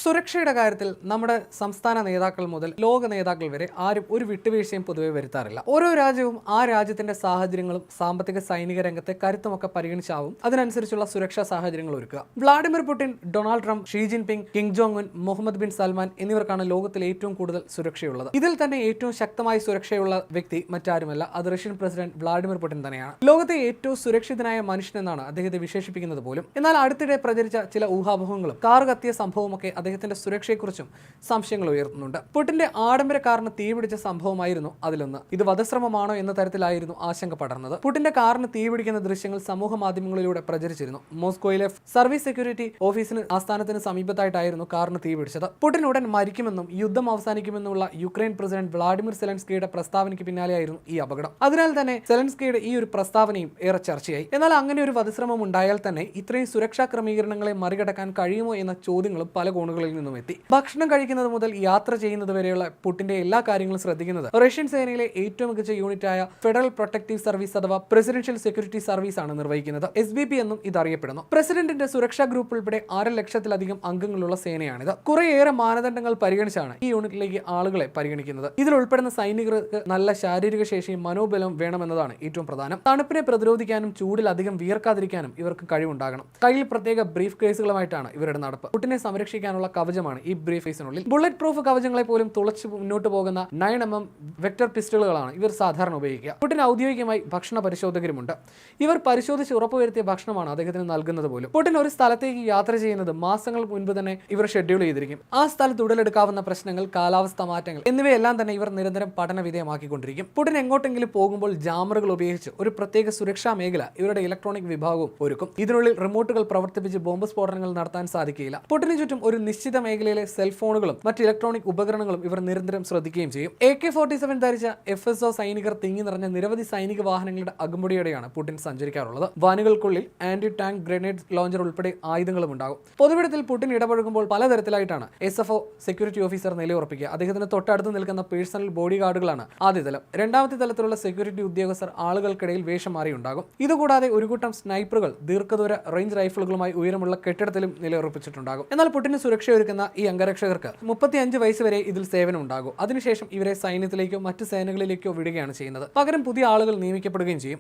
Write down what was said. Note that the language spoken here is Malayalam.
സുരക്ഷയുടെ കാര്യത്തിൽ നമ്മുടെ സംസ്ഥാന നേതാക്കൾ മുതൽ ലോക നേതാക്കൾ വരെ ആരും ഒരു വിട്ടുവീഴ്ചയും പൊതുവെ വരുത്താറില്ല. ഓരോ രാജ്യവും ആ രാജ്യത്തിന്റെ സാഹചര്യങ്ങളും സാമ്പത്തിക സൈനിക രംഗത്തെ കരുത്തുമൊക്കെ പരിഗണിച്ചാവും അതിനനുസരിച്ചുള്ള സുരക്ഷാ സാഹചര്യങ്ങൾ ഒരുക്കുക. Vladimir Putin, Donald Trump, Xi Jinping, Kim Jong Un, Mohammed bin Salman എന്നിവർക്കാണ് ലോകത്തിൽ ഏറ്റവും കൂടുതൽ സുരക്ഷയുള്ളത്. ഇതിൽ തന്നെ ഏറ്റവും ശക്തമായി സുരക്ഷയുള്ള വ്യക്തി മറ്റാരുമല്ല, അത് റഷ്യൻ പ്രസിഡന്റ് വ്ളാഡിമിർ പുടിൻ തന്നെയാണ്. ലോകത്തെ ഏറ്റവും സുരക്ഷിതനായ മനുഷ്യനെന്നാണ് അദ്ദേഹത്തെ വിശേഷിപ്പിക്കുന്നത് പോലും. എന്നാൽ അടുത്തിടെ പ്രചരിച്ച ചില ഊഹാപോഹങ്ങളും കാർ കത്തിയ സംഭവമൊക്കെ അദ്ദേഹത്തിന്റെ സുരക്ഷയെക്കുറിച്ചും സംശയങ്ങൾ ഉയർത്തുന്നുണ്ട്. പുടിന്റെ ആഡംബര കാറിന് തീപിടിച്ച സംഭവമായിരുന്നു അതിലൊന്ന്. ഇത് വധശ്രമമാണോ എന്ന തരത്തിലായിരുന്നു ആശങ്ക പടർന്നത്. പുടിന്റെ കാറിന് തീപിടിക്കുന്ന ദൃശ്യങ്ങൾ സമൂഹ മാധ്യമങ്ങളിലൂടെ പ്രചരിച്ചിരുന്നു. മോസ്കോയിലെ സർവീസ് സെക്യൂരിറ്റി ഓഫീസിന് ആസ്ഥാനത്തിന് സമീപത്തായിട്ടായിരുന്നു കാറിന് തീപിടിച്ചത്. പുടിൻ ഉടൻ മരിക്കുമെന്നും യുദ്ധം അവസാനിക്കുമെന്നുള്ള യുക്രൈൻ പ്രസിഡന്റ് വ്ളാഡിമിർ സെലൻസ്കിയുടെ പ്രസ്താവനയ്ക്ക് പിന്നാലെയായിരുന്നു ഈ അപകടം. അതിനാൽ തന്നെ സെലൻസ്കിയുടെ ഈ ഒരു പ്രസ്താവനയും ഏറെ ചർച്ചയായി. എന്നാൽ അങ്ങനെ ഒരു വധശ്രമം ഉണ്ടായാൽ തന്നെ ഇത്രയും സുരക്ഷാ ക്രമീകരണങ്ങളെ മറികടക്കാൻ കഴിയുമോ എന്ന ചോദ്യങ്ങളും പല കോണുകളിൽ നിന്നും എത്തി. ഭക്ഷണം കഴിക്കുന്നത് മുതൽ യാത്ര ചെയ്യുന്നത് വരെയുള്ള പുടിന്റെ എല്ലാ കാര്യങ്ങളും ശ്രദ്ധിക്കുന്നത് റഷ്യൻ സേനയിലെ ഏറ്റവും മികച്ച യൂണിറ്റായ ഫെഡറൽ പ്രൊട്ടക്റ്റീവ് സർവീസ് അഥവാ പ്രസിഡൻഷ്യൽ സെക്യൂരിറ്റി സർവീസ് ആണ് നിർവഹിക്കുന്നത്. SBP എന്നും ഇത് അറിയപ്പെടുന്നു. പ്രസിഡന്റിന്റെ സുരക്ഷാ ഗ്രൂപ്പ് ഉൾപ്പെടെ 6 ലക്ഷത്തിലധികം അംഗങ്ങളുള്ള സേനയാണിത്. കുറേയേറെ മാനദണ്ഡങ്ങൾ പരിഗണിച്ചാണ് ഈ യൂണിറ്റിലേക്ക് ആളുകളെ പരിഗണിക്കുന്നത്. ഇതിൽ ഉൾപ്പെടുന്ന സൈനികർക്ക് നല്ല ശാരീരിക ശേഷിയും മനോബലവും വേണമെന്നതാണ് ഏറ്റവും പ്രധാനം. തണുപ്പിനെ പ്രതിരോധിക്കാനും ചൂടിൽ അധികം വിയർക്കാതിരിക്കാനും ഇവർക്ക് കഴിവുണ്ടാകണം. കയ്യിൽ പ്രത്യേക ബ്രീഫ് കേസുകളുമായിട്ടാണ് ഇവരുടെ നടപ്പ്. പുടിനെ സംരക്ഷിക്കാനുള്ള കവചമാണ് ഈ ബ്രീഫ് കേസിനുള്ളിൽ. ബുള്ളറ്റ് പ്രൂഫ് കവചങ്ങളെ പോലും തുളച്ച് മുന്നോട്ട് പോകുന്ന 9mm വെക്ടർ പിസ്റ്റളുകളാണ് ഇവർ സാധാരണ ഉപയോഗിക്കുക. പുടിന് ഔദ്യോഗികമായി ഭക്ഷണ പരിശോധകരുമുണ്ട്. ഇവർ പരിശോധിച്ച് ഉറപ്പുവരുത്തിയ ഭക്ഷണമാണ് അദ്ദേഹത്തിന് നൽകുന്നത് പോലും. പുടിൻ ഒരു സ്ഥലത്തേക്ക് യാത്ര ചെയ്യുന്നത് മാസങ്ങൾക്ക് മുൻപ് തന്നെ ഇവർ ഷെഡ്യൂൾ ചെയ്തിരിക്കും. ആ സ്ഥലത്ത് ഉടലെടുക്കാവുന്ന പ്രശ്നങ്ങൾ, കാലാവസ്ഥ മാറ്റങ്ങൾ എന്നിവയെല്ലാം തന്നെ ഇവർ നിരന്തരം പഠന വിധേയമാക്കിക്കൊണ്ടിരിക്കും. പുടിൻ എങ്ങോട്ടെങ്കിലും പോകുമ്പോൾ ജാമറുകൾ ഉപയോഗിച്ച് ഒരു പ്രത്യേക സുരക്ഷാ മേഖല ഇവരുടെ ഇലക്ട്രോണിക് വിഭാഗവും ഒരുക്കും. ഇതിനുള്ളിൽ റിമോട്ടുകൾ പ്രവർത്തിപ്പിച്ച് ബോംബ് സ്ഫോടനങ്ങൾ നടത്താൻ സാധിക്കില്ല. പുടിന് ചുറ്റും ഒരു നിശ്ചിത മേഖലയിലെ സെൽഫോണുകളും മറ്റ് ഇലക്ട്രോണിക് ഉപകരണങ്ങളും ഇവർ നിരന്തരം ശ്രദ്ധിക്കുകയും ചെയ്യും. AK-47 ധരിച്ച FSO സൈനികർ തിങ്ങി നിറഞ്ഞ നിരവധി സൈനിക വാഹനങ്ങളുടെ അകമ്പടിയോടെയാണ് പുടിൻ സഞ്ചരിക്കാറുള്ളത്. വാനുകൾക്കുള്ളിൽ ആന്റി ടാങ്ക് ഗ്രനേഡ് ലോഞ്ചർ ഉൾപ്പെടെ ആയുധങ്ങളും ഉണ്ടാകും. പൊതുവിടത്തിൽ പുടിൻ ഇടപഴകുമ്പോൾ പലതരത്തിലായിട്ടാണ് SFO സെക്യൂരിറ്റി ഓഫീസർ നിലയുറപ്പിക്കുക. അദ്ദേഹത്തിന് തൊട്ടടുത്ത് നിൽക്കുന്ന പേഴ്സണൽ ബോഡി ഗാർഡുകളാണ് ആദ്യ തലം. രണ്ടാമത്തെ തലത്തിലുള്ള സെക്യൂരിറ്റി ഉദ്യോഗസ്ഥർ ആളുകൾക്കിടയിൽ വേഷം മാറി ഉണ്ടാകും. ഇതുകൂടാതെ ഒരു കൂട്ടം സ്നൈപ്പറുകൾ ദീർഘദൂര റേഞ്ച് റൈഫിളുകളുമായി ഉയരമുള്ള കെട്ടിടത്തിലും നിലയുറപ്പിച്ചിട്ടുണ്ടാകും. എന്നാൽ പുടിന് സുരക്ഷയൊരുക്കുന്ന ഈ അംഗരക്ഷകർക്ക് 35 വയസ്സ് വരെ ഇതിൽ സേവനം ഉണ്ടാകും. അതിനുശേഷം ഇവരെ സൈന്യത്തിലേക്കോ മറ്റ് സേനകളിലേക്കോ വിടുകയാണ് ചെയ്യുന്നത്. പകരം പുതിയ ആളുകൾ നിയമിക്കപ്പെടുകയും ചെയ്യും.